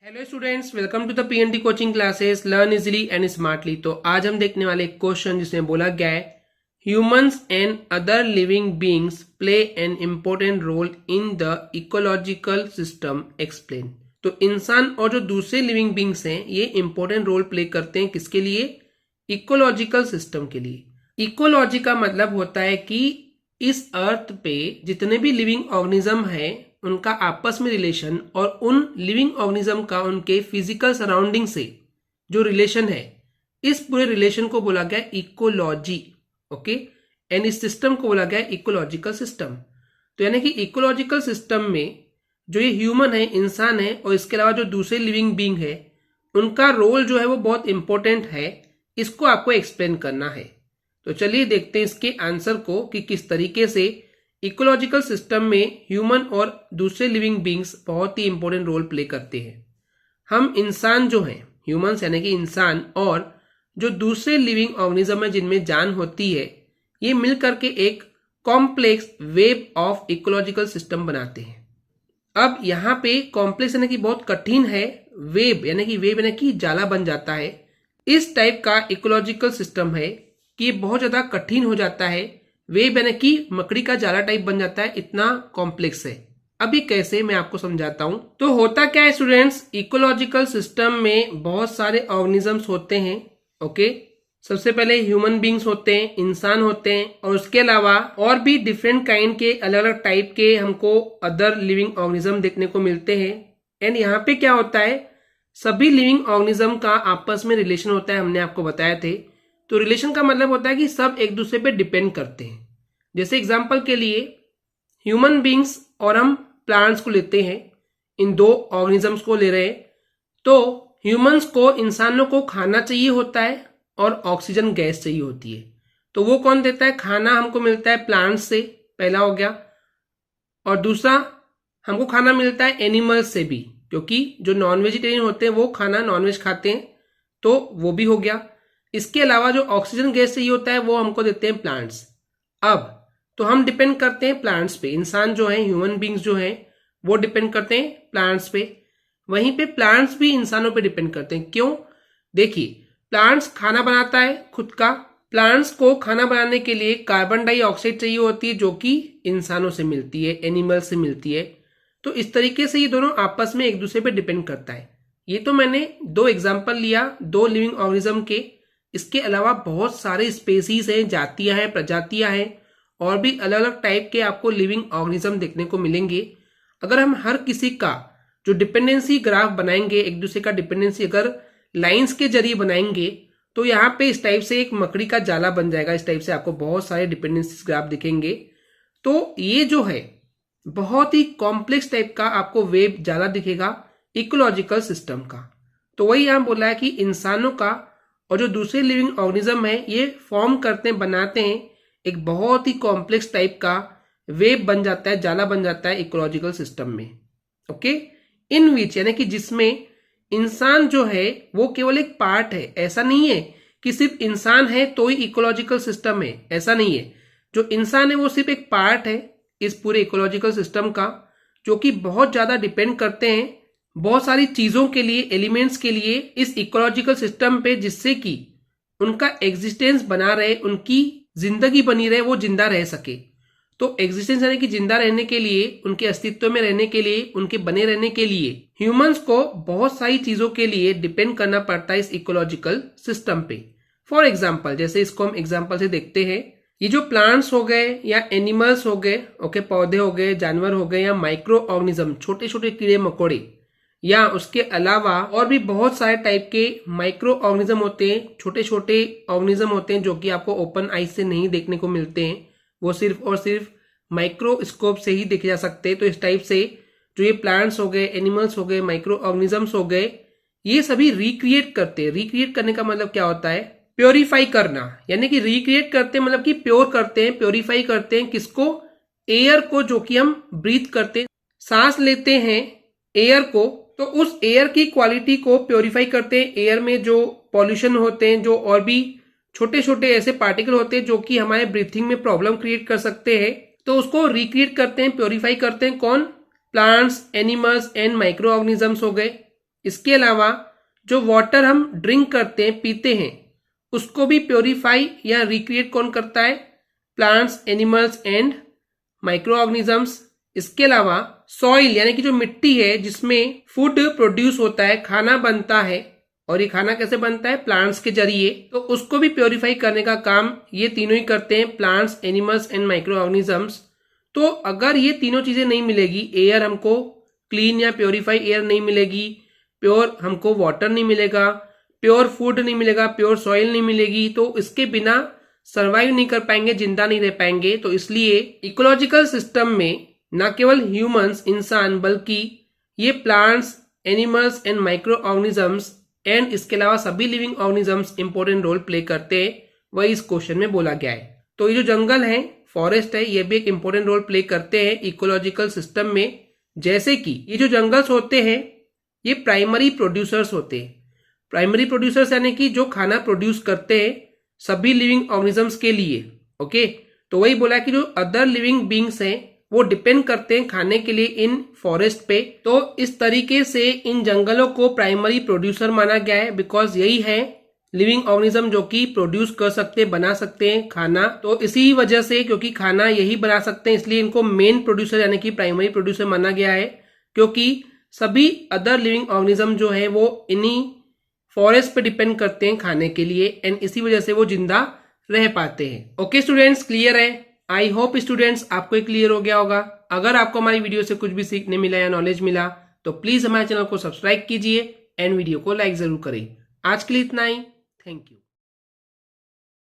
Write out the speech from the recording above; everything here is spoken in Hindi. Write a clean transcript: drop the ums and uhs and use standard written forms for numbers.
Hello students, welcome to the PNT coaching classes learn easily and smartly. तो आज हम देखने वाले एक क्वेश्चन जिसमें बोला गया है humans and other living beings play an important role in the ecological system explain. तो इंसान और जो दूसरे लिविंग बीइंग्स हैं ये इंपॉर्टेंट रोल प्ले करते हैं किसके लिए? इकोलॉजिकल सिस्टम के लिए। इकोलॉजी का मतलब होता है कि इस अर्थ पे जितने भी लिविंग ऑर्गेनिज्म है उनका आपस में रिलेशन और उन लिविंग ऑर्गेनिज्म का उनके फिजिकल सराउंडिंग से जो रिलेशन है, इस पूरे रिलेशन को बोला गया इकोलॉजी। ओके, एंड इस सिस्टम को बोला गया इकोलॉजिकल सिस्टम। तो यानी कि इकोलॉजिकल सिस्टम में जो ये ह्यूमन है, इंसान है, और इसके अलावा जो दूसरे लिविंग बींग है उनका रोल जो है वो बहुत इंपॉर्टेंट है। इसको आपको एक्सप्लेन करना है। तो चलिए देखते हैं इसके आंसर को कि किस तरीके से इकोलॉजिकल सिस्टम में ह्यूमन और दूसरे लिविंग बींग्स बहुत ही इंपॉर्टेंट रोल प्ले करते हैं। हम इंसान जो हैं, ह्यूमंस यानी कि इंसान, और जो दूसरे लिविंग ऑर्गेनिज्म है जिनमें जान होती है, ये मिलकर के एक complex web of ecological system बनाते हैं। अब यहाँ पे कॉम्प्लेक्स यानी कि बहुत कठिन है, वेब यानी कि जाला बन जाता है। इस टाइप का इकोलॉजिकल सिस्टम है कि बहुत ज्यादा कठिन हो जाता है। वेब यानी कि मकड़ी का जाला टाइप बन जाता है, इतना कॉम्प्लेक्स है। अभी कैसे, मैं आपको समझाता हूं। तो होता क्या है स्टूडेंट्स, इकोलॉजिकल सिस्टम में बहुत सारे ऑर्गेनिजम्स होते हैं। ओके, सबसे पहले ह्यूमन बींग्स होते हैं, इंसान होते हैं, और उसके अलावा और भी डिफरेंट काइंड के अलग अलग टाइप के हमको अदर लिविंग ऑर्गेनिज्म देखने को मिलते हैं। एंड यहाँ पे क्या होता है, सभी लिविंग ऑर्गेनिज्म का आपस में रिलेशन होता है, हमने आपको बताया थे। तो रिलेशन का मतलब होता है कि सब एक दूसरे पे डिपेंड करते हैं। जैसे एग्जांपल के लिए ह्यूमन बींग्स और हम प्लांट्स को लेते हैं, इन दो ऑर्गेनिजम्स को ले रहे हैं। तो ह्यूमंस को, इंसानों को खाना चाहिए होता है और ऑक्सीजन गैस चाहिए होती है। तो वो कौन देता है? खाना हमको मिलता है प्लांट्स से, पहला हो गया। और दूसरा, हमको खाना मिलता है एनिमल्स से भी, क्योंकि जो नॉन वेजिटेरियन होते हैं वो खाना नॉनवेज खाते हैं, तो वो भी हो गया। इसके अलावा जो ऑक्सीजन गैस चाहिए होता है वो हमको देते हैं प्लांट्स। अब तो हम डिपेंड करते हैं प्लांट्स पे। इंसान जो है, ह्यूमन बींग्स जो हैं, वो डिपेंड करते हैं प्लांट्स पे। वहीं पे प्लांट्स भी इंसानों पे डिपेंड करते हैं। क्यों? देखिए, प्लांट्स खाना बनाता है खुद का। प्लांट्स को खाना बनाने के लिए कार्बन डाइऑक्साइड चाहिए होती है, जो कि इंसानों से मिलती है, एनिमल से मिलती है। तो इस तरीके से ये दोनों आपस में एक दूसरे पे डिपेंड करता है। ये तो मैंने दो एग्जाम्पल लिया, दो लिविंग ऑर्गेनिज्म के। इसके अलावा बहुत सारे स्पेसीज हैं, जातियां हैं, प्रजातियां हैं, और भी अलग अलग टाइप के आपको लिविंग ऑर्गेनिज्म देखने को मिलेंगे। अगर हम हर किसी का जो डिपेंडेंसी ग्राफ बनाएंगे, एक दूसरे का डिपेंडेंसी अगर लाइंस के जरिए बनाएंगे, तो यहाँ पे इस टाइप से एक मकड़ी का जाला बन जाएगा। इस टाइप से आपको बहुत सारे डिपेंडेंसी ग्राफ दिखेंगे। तो ये जो है बहुत ही कॉम्प्लेक्स टाइप का आपको वेब जाला दिखेगा इकोलॉजिकल सिस्टम का। तो वही यहाँ बोला है कि इंसानों का और जो दूसरे लिविंग ऑर्गेनिज्म है ये फॉर्म करते हैं, बनाते हैं एक बहुत ही कॉम्प्लेक्स टाइप का वेब बन जाता है, जाला बन जाता है इकोलॉजिकल सिस्टम में। ओके, इन विच यानी कि जिसमें इंसान जो है वो केवल एक पार्ट है। ऐसा नहीं है कि सिर्फ इंसान है तो ही इकोलॉजिकल सिस्टम है, ऐसा नहीं है। जो इंसान है वो सिर्फ एक पार्ट है इस पूरे इकोलॉजिकल सिस्टम का, जो कि बहुत ज्यादा डिपेंड करते हैं बहुत सारी चीजों के लिए, एलिमेंट्स के लिए इस इकोलॉजिकल सिस्टम पे, जिससे कि उनका एग्जिस्टेंस बना रहे, उनकी जिंदगी बनी रहे, वो जिंदा रह सके। तो एग्जिस्टेंस यानी कि जिंदा रहने के लिए, उनके अस्तित्व में रहने के लिए, उनके बने रहने के लिए ह्यूमंस को बहुत सारी चीजों के लिए डिपेंड करना पड़ता है इस इकोलॉजिकल सिस्टम पे। फॉर एग्जाम्पल, जैसे इसको हम एग्जाम्पल से देखते हैं, ये जो प्लांट्स हो गए या एनिमल्स हो गए, ओके, पौधे हो गए, जानवर हो गए, या माइक्रो ऑर्गेनिज्म, छोटे छोटे कीड़े मकोड़े, या उसके अलावा और भी बहुत सारे टाइप के माइक्रो ऑर्गेनिज्म होते हैं, छोटे छोटे ऑर्गेनिज्म होते हैं जो कि आपको ओपन आई से नहीं देखने को मिलते हैं, वो सिर्फ और सिर्फ माइक्रोस्कोप से ही देखे जा सकते हैं। तो इस टाइप से जो ये प्लांट्स हो गए, एनिमल्स हो गए, माइक्रो ऑर्गेनिजम्स हो गए, ये सभी रिक्रिएट करते हैं। रिक्रिएट करने का मतलब क्या होता है? प्योरीफाई करना, यानी कि रिक्रिएट करते हैं मतलब कि प्योर करते हैं, प्योरीफाई करते हैं। किसको? एयर को, जो कि हम ब्रीथ करते हैं, सांस लेते हैं एयर को, तो उस एयर की क्वालिटी को प्योरीफाई करते हैं। एयर में जो पॉल्यूशन होते हैं, जो और भी छोटे छोटे ऐसे पार्टिकल होते हैं जो कि हमारे ब्रीथिंग में प्रॉब्लम क्रिएट कर सकते हैं, तो उसको रिक्रिएट करते हैं, प्योरीफाई करते हैं। कौन? Plants, animals and micro organisms हो गए। इसके अलावा जो वाटर हम ड्रिंक करते हैं, पीते हैं, उसको भी प्योरीफाई या रिक्रिएट कौन करता है? Plants, animals and micro organisms. इसके अलावा सॉइल यानी कि जो मिट्टी है जिसमें फूड प्रोड्यूस होता है, खाना बनता है, और ये खाना कैसे बनता है? प्लांट्स के जरिए, तो उसको भी प्योरीफाई करने का काम ये तीनों ही करते हैं, plants, animals and micro organisms. तो अगर ये तीनों चीजें नहीं मिलेगी, एयर हमको क्लीन या प्योरीफाई एयर नहीं मिलेगी, प्योर हमको वाटर नहीं मिलेगा, प्योर फूड नहीं मिलेगा, प्योर सॉइल नहीं मिलेगी, तो इसके बिना सर्वाइव नहीं कर पाएंगे, जिंदा नहीं रह पाएंगे। तो इसलिए इकोलॉजिकल सिस्टम में न केवल ह्यूमंस, इंसान, बल्कि ये plants, animals and micro organisms and इसके अलावा सभी living organisms important role play करते हैं, वही इस क्वेश्चन में बोला गया है। तो ये जो जंगल है, फॉरेस्ट है, ये भी एक इंपॉर्टेंट रोल प्ले करते हैं इकोलॉजिकल सिस्टम में। जैसे कि ये जो जंगल्स होते हैं ये प्राइमरी प्रोड्यूसर्स होते हैं। प्राइमरी प्रोड्यूसर्स यानी कि जो खाना प्रोड्यूस करते हैं सभी लिविंग ऑर्गेनिजम्स के लिए। ओके, तो वही बोला कि जो अदर लिविंग बींग्स हैं वो डिपेंड करते हैं खाने के लिए इन फॉरेस्ट पे। तो इस तरीके से इन जंगलों को प्राइमरी प्रोड्यूसर माना गया है, बिकॉज यही है लिविंग ऑर्गेनिज्म जो कि प्रोड्यूस कर सकते हैं, बना सकते हैं खाना। तो इसी वजह से, क्योंकि खाना यही बना सकते हैं, इसलिए इनको मेन प्रोड्यूसर यानी कि प्राइमरी प्रोड्यूसर माना गया है। क्योंकि सभी अदर लिविंग ऑर्गेनिज्म जो है वो इन्हीं फॉरेस्ट पे डिपेंड करते हैं खाने के लिए, एंड इसी वजह से वो जिंदा रह पाते हैं। ओके स्टूडेंट्स, क्लियर है? आई होप स्टूडेंट्स आपको क्लियर हो गया होगा। अगर आपको हमारी वीडियो से कुछ भी सीखने मिला या नॉलेज मिला तो प्लीज हमारे चैनल को सब्सक्राइब कीजिए एंड वीडियो को लाइक जरूर करें। आज के लिए इतना ही। Thank you.